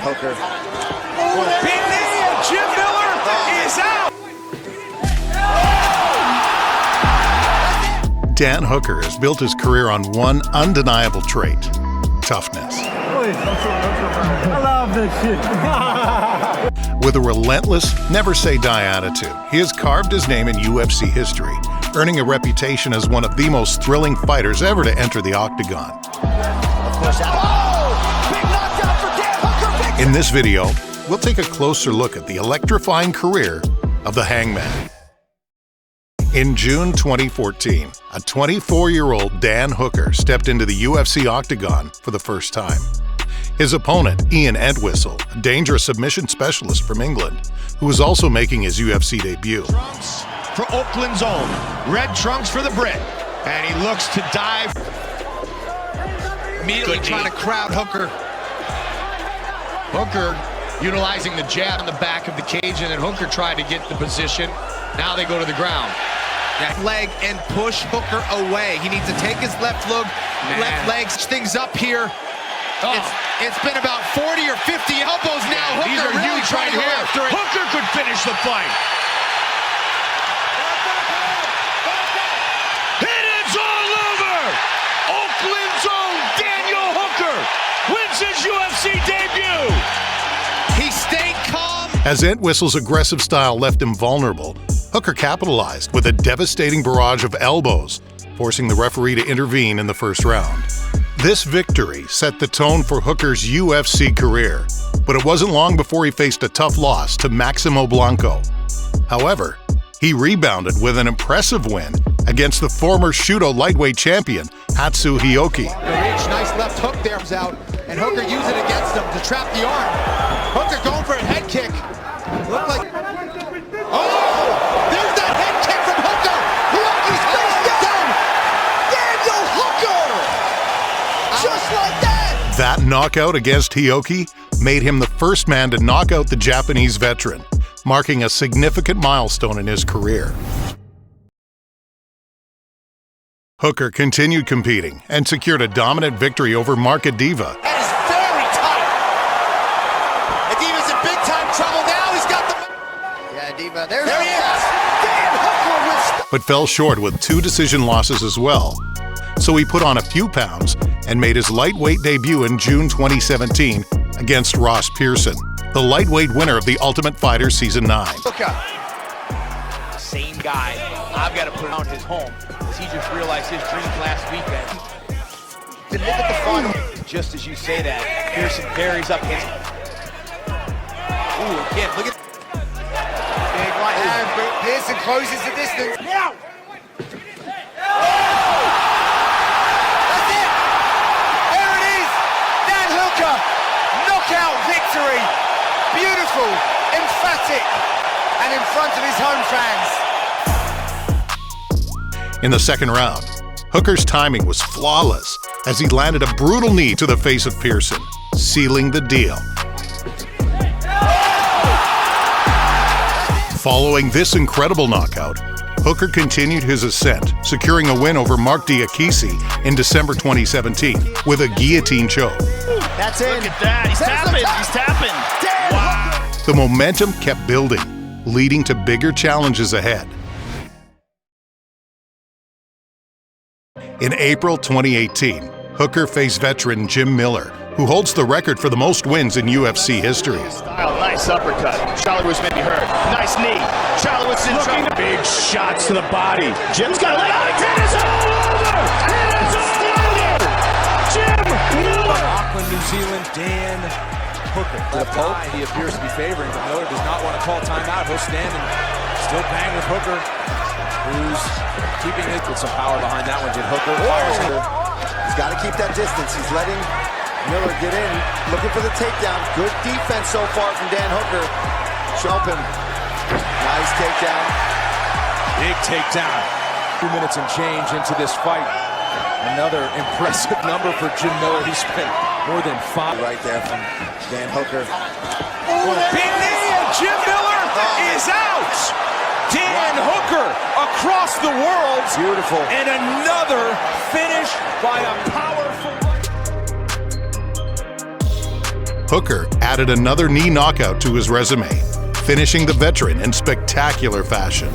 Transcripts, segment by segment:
Hooker. Big knee, and Jim Miller is out. Dan Hooker has built his career on one undeniable trait: toughness. I love this shit. With a relentless, never-say-die attitude, he has carved his name in UFC history, earning a reputation as one of the most thrilling fighters ever to enter the Octagon. Big knockout for Dan Hooker. In this video, we'll take a closer look at the electrifying career of the Hangman. In June 2014, a 24-year-old Dan Hooker stepped into the UFC Octagon for the first time. His opponent, Ian Entwistle, a dangerous submission specialist from England, who was also making his UFC debut. Trunks for Oakland's own. Red trunks for the Brit. And he looks to dive. Immediately trying to crowd Hooker. Hooker utilizing the jab in the back of the cage, and then Hooker tried to get the position. Now they go to the ground. Leg and push Hooker away. He needs to take his left leg, things up here. Oh. It's been about 40 or 50 elbows now. Hooker These are really huge trying right to go here. after it. Hooker could finish the fight. It is all over. Oakland's own Daniel Hooker wins his UFC debut. He stayed calm. As Entwistle's aggressive style left him vulnerable, Hooker capitalized with a devastating barrage of elbows, forcing the referee to intervene in the first round. This victory set the tone for Hooker's UFC career, but it wasn't long before he faced a tough loss to Maximo Blanco. However, he rebounded with an impressive win against the former Shudo lightweight champion, Hatsu Hioki. Nice left hook there comes out, and Hooker used it against him to trap the arm. Hooker going for a head kick. Looked like... Oh! There's that head kick from Hooker! Hioki's face down! Daniel Hooker! Just like that! That knockout against Hioki made him the first man to knock out the Japanese veteran, marking a significant milestone in his career. Hooker continued competing and secured a dominant victory over Mark Adiva. That is very tight. Adiva's in big time trouble now. He's got the... Yeah, Adiva, there he is. Dan Hooker with... But fell short with 2 decision losses as well. So he put on a few pounds and made his lightweight debut in June 2017 against Ross Pearson, the lightweight winner of The Ultimate Fighter Season 9. Hooker. Same guy. I've got to put on his home, as he just realized his dream last weekend. Then look at the final. Just as you say that, Pearson buries up his... Ooh, again, look at... Big right hand. Pearson closes the distance. Now! That's it. There it is. Dan Hooker. Knockout victory. Beautiful, emphatic, and in front of his home fans. In the second round, Hooker's timing was flawless as he landed a brutal knee to the face of Pearson, sealing the deal. Following this incredible knockout, Hooker continued his ascent, securing a win over Mark Diakisi in December 2017 with a guillotine choke. That's it. Look at that. He's tapping. He's tapping. Wow. The momentum kept building, leading to bigger challenges ahead. In April 2018, Hooker faced veteran Jim Miller, who holds the record for the most wins in UFC history. Style, nice uppercut. Charlie was maybe hurt. Nice knee. Charlie was in trouble. Big shots to the body. Jim's got a leg. It is all over. It is all over. Jim Miller. Auckland, New Zealand, Dan Hooker. The Pope, he appears to be favoring, but Miller does not want to call timeout. He'll stand and still bang with Hooker, who's keeping it with some power behind that one. Jim Hooker fires it. He's got to keep that distance. He's letting Miller get in, looking for the takedown. Good defense so far from Dan Hooker. Chop him. Nice takedown. Big takedown. 2 minutes and change into this fight. Another impressive number for Jim Miller. He spent more than 5. Right there from Dan Hooker. Big knee, and Jim Miller is out. Dan Hooker across the world. Beautiful. And another finish by a powerful... Hooker added another knee knockout to his resume, finishing the veteran in spectacular fashion.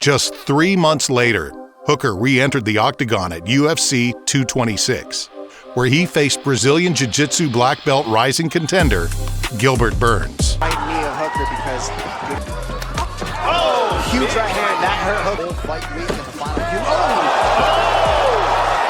Just 3 months later, Hooker re-entered the Octagon at UFC 226, where he faced Brazilian Jiu-Jitsu black belt rising contender Gilbert Burns. Right knee of Hooker because huge right hand that hurt Hooker. Fight week in the final few.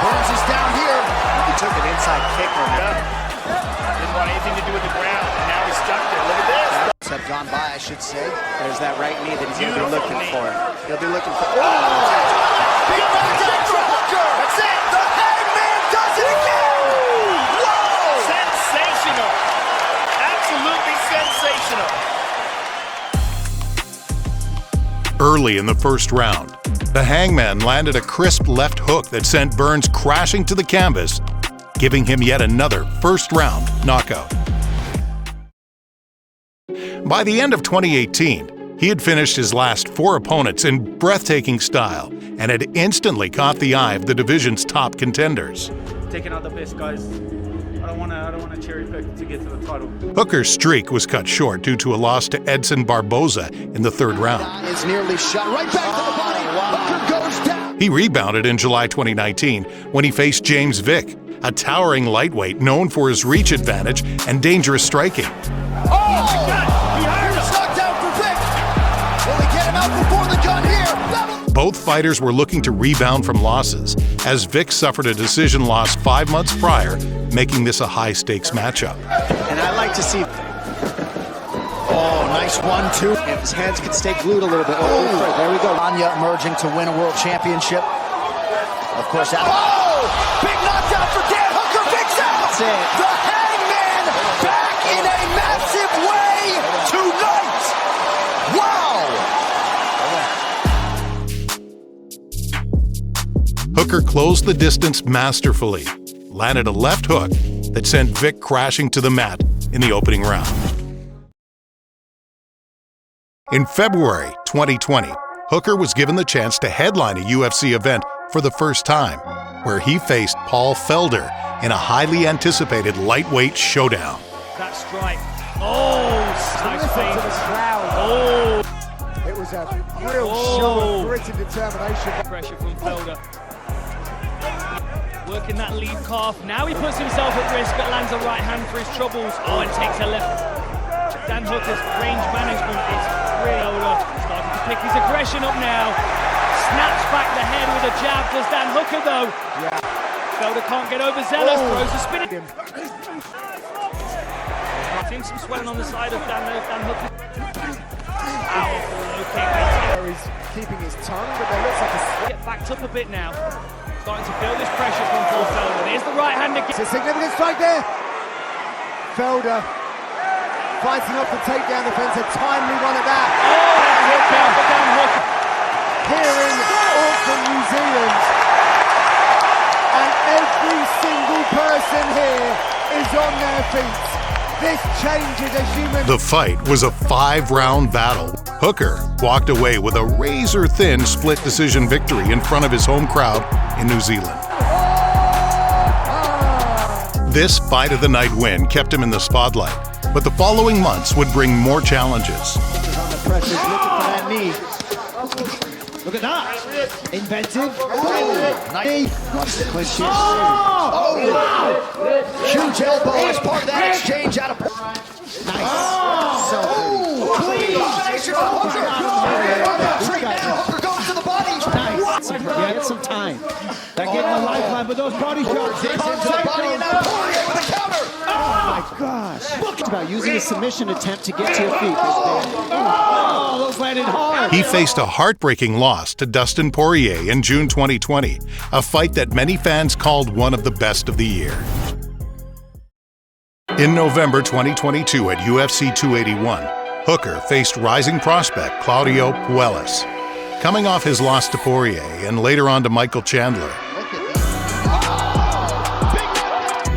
Burns is down here. He took an inside kick on that. Didn't want anything to do with the ground, and now he's stuck there. Look at this. Have gone by, I should say. There's that right knee that he's going to be looking for. He'll be looking for. Big knockdown for Hooker. That's it. The Hangman does it again. Whoa! Sensational. Absolutely sensational. Early in the first round, the Hangman landed a crisp left hook that sent Burns crashing to the canvas, giving him yet another first-round knockout. By the end of 2018, he had finished his last 4 opponents in breathtaking style and had instantly caught the eye of the division's top contenders. Taking out the best guys. I don't want to cherry pick to get to the title. Hooker's streak was cut short due to a loss to Edson Barboza in the 3rd round. Is nearly shot right back to the body. Hooker goes down. He rebounded in July 2019 when he faced James Vick, a towering lightweight known for his reach advantage and dangerous striking. Both fighters were looking to rebound from losses, as Vick suffered a decision loss 5 months prior, making this a high-stakes matchup. And I like to see... Oh, nice 1-2. If his hands could stay glued a little bit. Oh, there we go. Anya emerging to win a world championship. Of course, that... Oh! Big knockdown for Dan Hooker. Big out! That's it. The Hangman back in a massive way tonight! Wow! Hooker closed the distance masterfully, landed a left hook that sent Vick crashing to the mat in the opening round. In February 2020, Hooker was given the chance to headline a UFC event for the first time, where he faced Paul Felder in a highly anticipated lightweight showdown. That strike. Oh, nice feint. Oh. It was a real show of grit and determination. Pressure from Felder. Working that lead calf. Now he puts himself at risk, but lands a right hand for his troubles. Oh, and takes a left. Dan Hooker's range management is really starting to pick his aggression up now. Snaps back the head with a jab. Does Dan Hooker though? Yeah. Felder can't get overzealous. Throws a spinning. Seeing some swelling on the side of Dan Hooker. Powerful locating. He's keeping his tongue, but there looks like a... Get backed up a bit now. Starting to feel this pressure from Paul Felder. There's the right hand again. It's a significant strike there. Felder fighting off the takedown defense. A timely one at that. Oh, hit down for Dan Hooker. Here in Auckland, New Zealand. And every single person here is on their feet. This changes a human... The fight was a 5-round battle. Hooker walked away with a razor-thin split decision victory in front of his home crowd in New Zealand. This fight of the night win kept him in the spotlight, but the following months would bring more challenges. On the pressure, looking for that knee. Look at that. Inventive. Oh, nice. Watch the clinch here. Oh, wow. Huge elbow as part of that exchange out of... Nice. So clean. Hooker goes to the body. Nice. You had some time. They're getting a lifeline, but those body shots. Into the body and now Poirier with a counter. Oh my gosh. It's about using a submission attempt to get to your feet. Oh, those landed hard. He faced a heartbreaking loss to Dustin Poirier in June 2020, a fight that many fans called one of the best of the year. In November 2022 at UFC 281, Hooker faced rising prospect Claudio Puelles. Coming off his loss to Poirier and later on to Michael Chandler,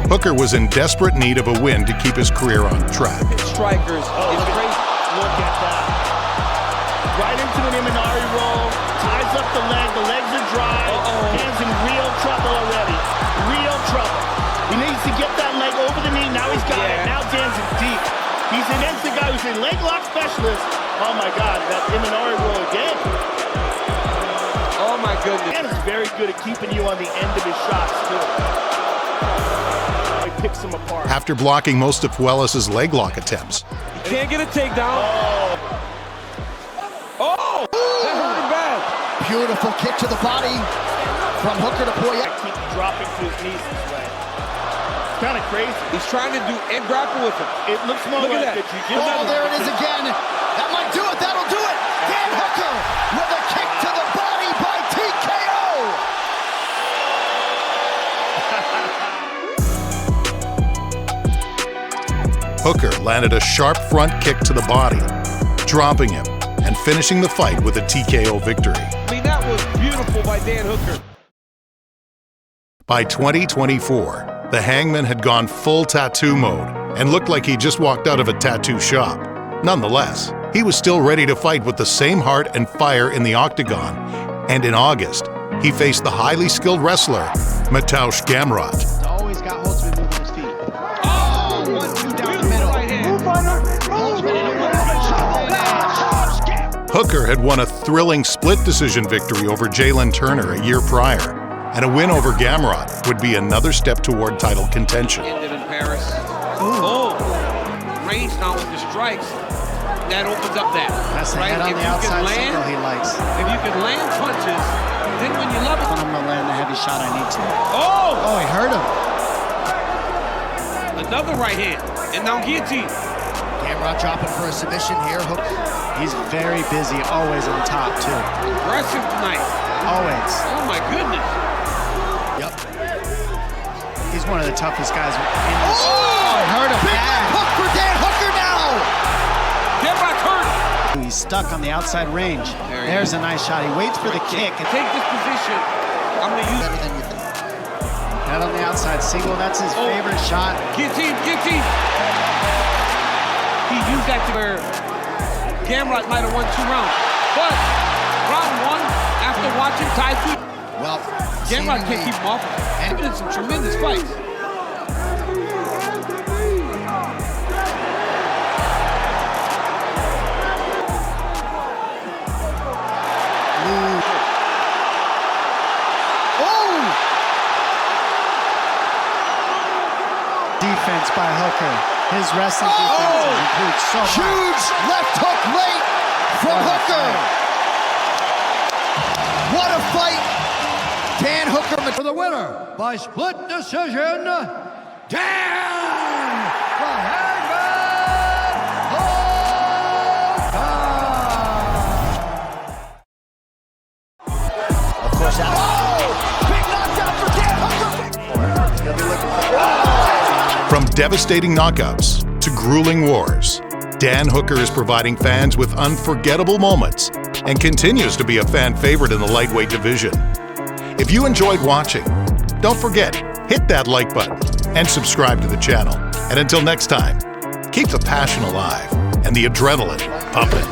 Hooker was in desperate need of a win to keep his career on track. Strikers, great look at that. Right into an Imanari roll, ties up the legs are dry, hands in real trouble already. Real trouble. He needs to get that leg over the knee He's an instant guy who's a leg lock specialist. Oh my God, that Imanari roll again. Oh my goodness. Dan is very good at keeping you on the end of his shots too. He picks him apart. After blocking most of Puelas' leg lock attempts, He can't get a takedown. Oh! That hurt him bad. Beautiful kick to the body from Hooker to Puelas. Keep dropping to his knees this way. It's kind of crazy. He's trying to do and grapple with him. It looks more Look like at a that. jiu-jitsu. Oh, there it is again. That might do it. That'll do it. Dan Hooker with a kick to the body by TKO. Hooker landed a sharp front kick to the body, dropping him and finishing the fight with a TKO victory. I mean, that was beautiful by Dan Hooker. By 2024, the Hangman had gone full tattoo mode and looked like he just walked out of a tattoo shop. Nonetheless, he was still ready to fight with the same heart and fire in the Octagon, and in August, he faced the highly skilled wrestler, Mateusz Gamrot. Always got Holtzman moving his feet. Oh, 1-2 down the middle. Holtzman in a match. Hooker had won a thrilling split decision victory over Jalen Turner a year prior, and a win over Gamrot would be another step toward title contention. Ended in Paris. Oh, range now with the strikes. That opens up that. That's the right? head on If the you outside can single he land, likes. if you can land punches, then when you love it. I'm going to land the heavy shot I need to. Oh! Oh, he hurt him. Another right hand, and now guillotine. Gamrot dropping for a submission here. Hook. He's very busy, always on top, too. Aggressive tonight. Always. Oh my goodness. Yep. He's one of the toughest guys in this. Oh, hurt him. Big hook for Dan Hooker now. Gamrot's hurt. He's stuck on the outside range. There's a nice shot. He waits for the kick. And Take this position. I'm going to use better than you think. Head on the outside single. That's his favorite shot. guillotine, guillotine. He used that to where Gamrot might have won 2 rounds. But round 1, after watching Tai Chi, Well, Gamrot can't keep him off. And it's some tremendous fights. Defense by Hooker. His wrestling defenses include so much. Huge left hook late from Hooker. What a fight. Dan Hooker for the winner by split decision. Dan the Hangman Octagon. Of course, big knockdown for Dan Hooker. He'll be looking for From devastating knockouts to grueling wars, Dan Hooker is providing fans with unforgettable moments and continues to be a fan favorite in the lightweight division. If you enjoyed watching, don't forget, hit that like button and subscribe to the channel. And until next time, keep the passion alive and the adrenaline pumping.